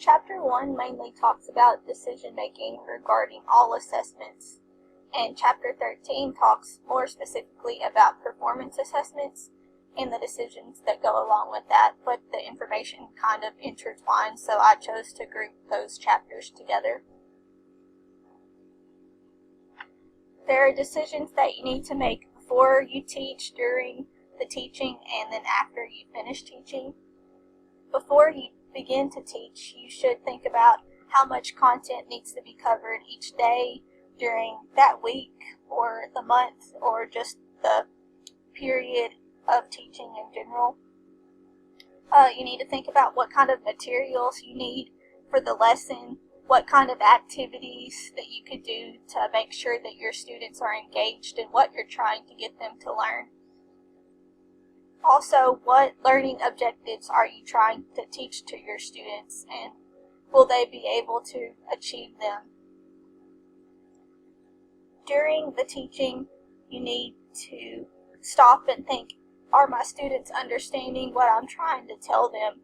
Chapter 1 mainly talks about decision making regarding all assessments, and Chapter 13 talks more specifically about performance assessments and the decisions that go along with that, but the information kind of intertwines, so I chose to group those chapters together. There are decisions that you need to make before you teach, during the teaching, and then after you finish teaching. Before you begin to teach, you should think about how much content needs to be covered each day, during that week, or the month, or just the period of teaching in general. You need to think about what kind of materials you need for the lesson, what kind of activities that you could do to make sure that your students are engaged in what you're trying to get them to learn. Also, what learning objectives are you trying to teach to your students, and will they be able to achieve them? During the teaching, you need to stop and think, are my students understanding what I'm trying to tell them?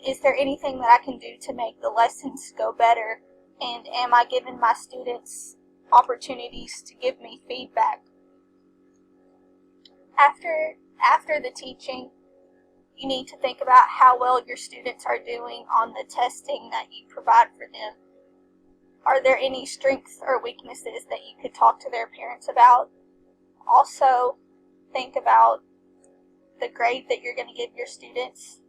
Is there anything that I can do to make the lessons go better? And am I giving my students opportunities to give me feedback? After the teaching, you need to think about how well your students are doing on the testing that you provide for them. Are there any strengths or weaknesses that you could talk to their parents about? Also, think about the grade that you're going to give your students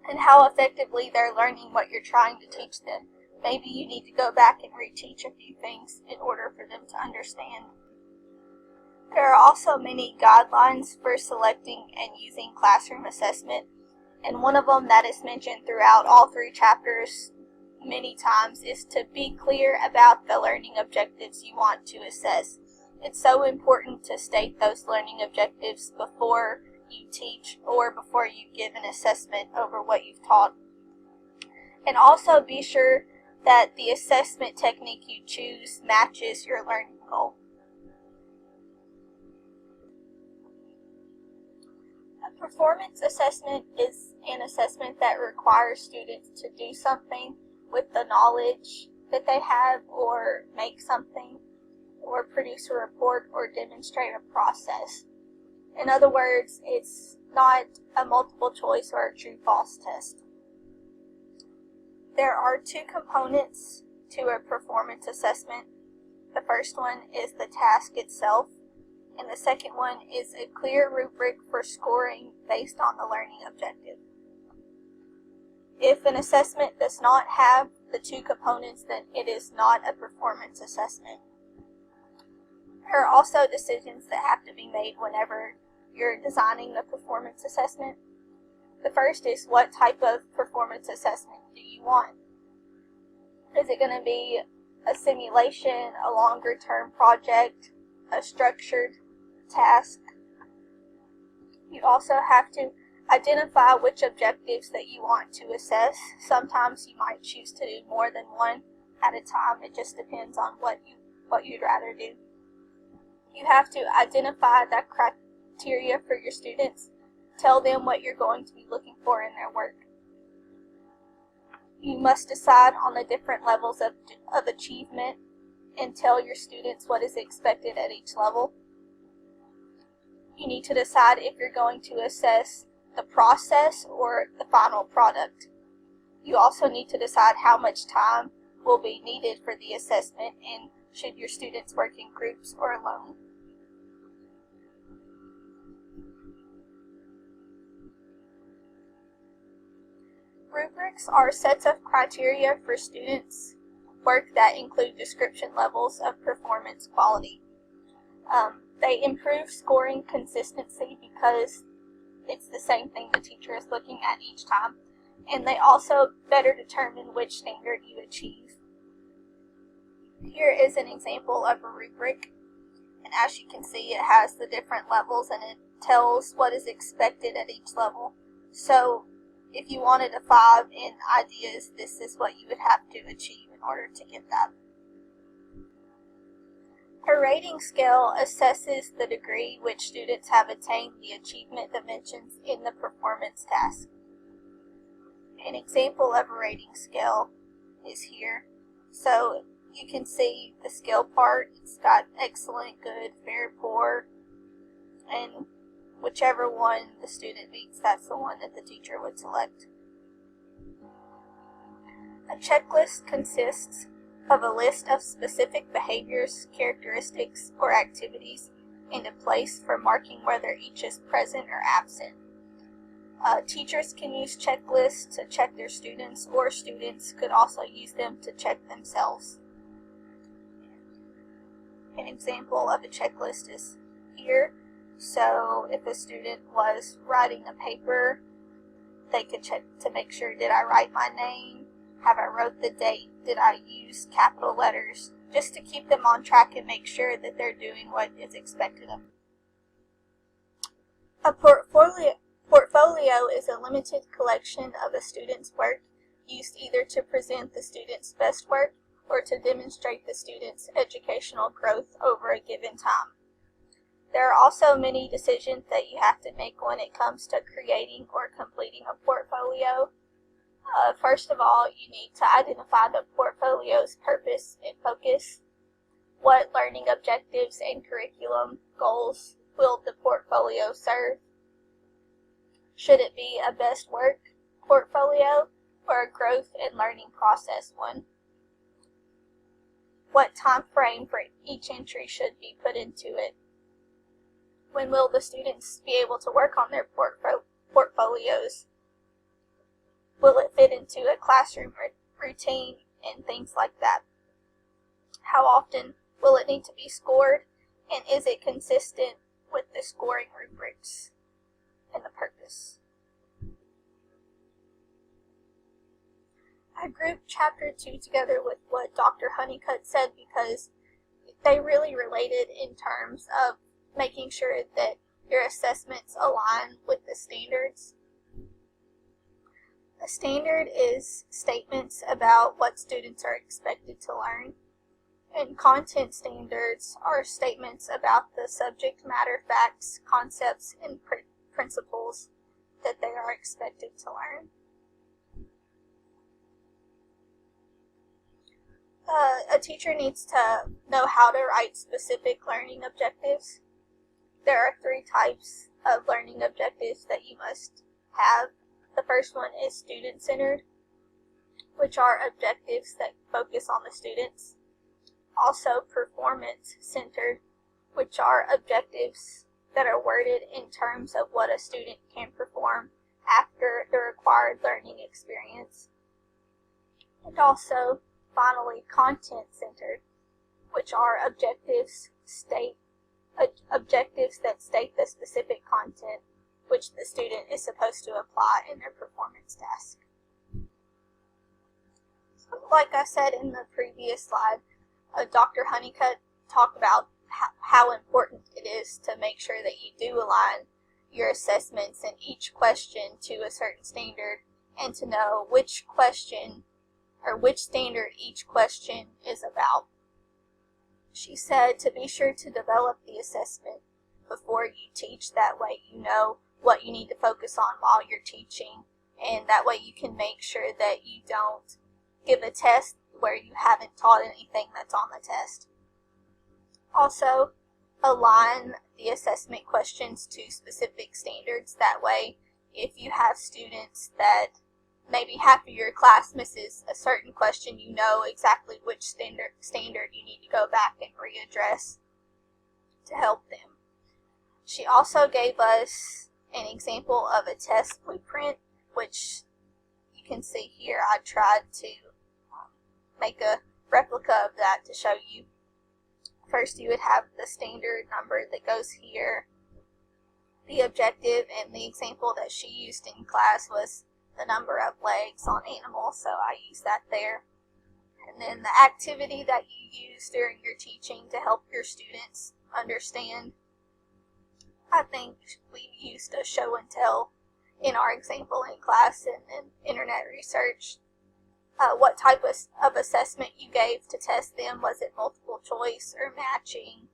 and how effectively they're learning what you're trying to teach them. Maybe you need to go back and reteach a few things in order for them to understand. There are also many guidelines for selecting and using classroom assessment, and one of them that is mentioned throughout all 3 chapters many times is to be clear about the learning objectives you want to assess. It's so important to state those learning objectives before you teach or before you give an assessment over what you've taught. And also be sure that the assessment technique you choose matches your learning goal. A performance assessment is an assessment that requires students to do something with the knowledge that they have, or make something, or produce a report, or demonstrate a process. In other words, it's not a multiple choice or a true-false test. There are 2 components to a performance assessment. The first one is the task itself, and the second one is a clear rubric for scoring based on the learning objective. If an assessment does not have the 2 components, then it is not a performance assessment. There are also decisions that have to be made whenever you're designing the performance assessment. The first is, what type of performance assessment do you want? Is it going to be a simulation, a longer term project, a structured task? You also have to identify which objectives that you want to assess. Sometimes you might choose to do more than one at a time. It just depends on what you'd rather do. You have to identify the criteria for your students. Tell them what you're going to be looking for in their work. You must decide on the different levels of achievement and tell your students what is expected at each level. You need to decide if you're going to assess the process or the final product. You also need to decide how much time will be needed for the assessment, and should your students work in groups or alone. Rubrics are sets of criteria for students' work that include description levels of performance quality. They improve scoring consistency because it's the same thing the teacher is looking at each time, and they also better determine which standard you achieve. Here is an example of a rubric, and as you can see, it has the different levels and it tells what is expected at each level. So if you wanted a 5 in ideas, this is what you would have to achieve in order to get that. A rating scale assesses the degree which students have attained the achievement dimensions in the performance task. An example of a rating scale is here. So you can see the scale part. It's got excellent, good, very poor, and whichever one the student meets, that's the one that the teacher would select. A checklist consists of a list of specific behaviors, characteristics, or activities in a place for marking whether each is present or absent. Teachers can use checklists to check their students, or students could also use them to check themselves. An example of a checklist is here. So if a student was writing a paper, they could check to make sure, did I write my name? Have I wrote the date? Did I use capital letters? Just to keep them on track and make sure that they're doing what is expected of them. A portfolio is a limited collection of a student's work used either to present the student's best work or to demonstrate the student's educational growth over a given time. There are also many decisions that you have to make when it comes to creating or completing a portfolio. First of all, you need to identify the portfolio's purpose and focus. What learning objectives and curriculum goals will the portfolio serve? Should it be a best work portfolio or a growth and learning process one? What time frame for each entry should be put into it? When will the students be able to work on their portfolios? Will it fit into a classroom routine and things like that? How often will it need to be scored, and is it consistent with the scoring rubrics and the purpose? I grouped Chapter 2 together with what Dr. Honeycutt said because they really related in terms of making sure that your assessments align with the standards. A standard is statements about what students are expected to learn, and content standards are statements about the subject matter facts, concepts, and principles that they are expected to learn. A teacher needs to know how to write specific learning objectives. There are 3 types of learning objectives that you must have. The first one is student-centered, which are objectives that focus on the students. Also performance-centered, which are objectives that are worded in terms of what a student can perform after the required learning experience. And also, finally, content-centered, which are objectives that state the specific content which the student is supposed to apply in their performance task. So, like I said in the previous slide, Dr. Honeycutt talked about how important it is to make sure that you do align your assessments and each question to a certain standard, and to know which question or which standard each question is about. She said to be sure to develop the assessment before you teach. That way you know what you need to focus on while you're teaching, and that way you can make sure that you don't give a test where you haven't taught anything that's on the test. Also, align the assessment questions to specific standards. That way, if you have students that maybe half of your class misses a certain question, you know exactly which standard you need to go back and readdress to help them. She also gave us an example of a test blueprint, which you can see here. I tried to make a replica of that to show you. First, you would have the standard number that goes here. The objective and the example that she used in class was the number of legs on animals, so I used that there. And then the activity that you use during your teaching to help your students understand. I think we used a show and tell in our example in class and internet research. What type of assessment you gave to test them? Was it multiple choice or matching?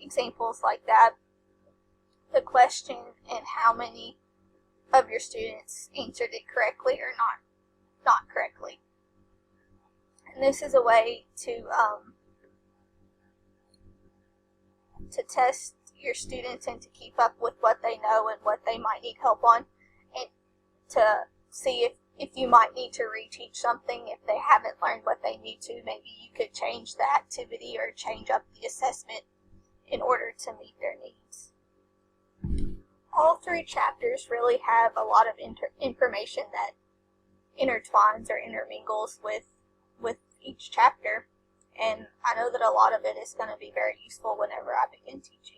Examples like that. The question and how many of your students answered it correctly or not correctly. And this is a way to test your students and to keep up with what they know and what they might need help on, and to see if you might need to reteach something. If they haven't learned what they need to, maybe you could change the activity or change up the assessment in order to meet their needs. All three chapters really have a lot of information that intertwines or intermingles with each chapter, and I know that a lot of it is going to be very useful whenever I begin teaching.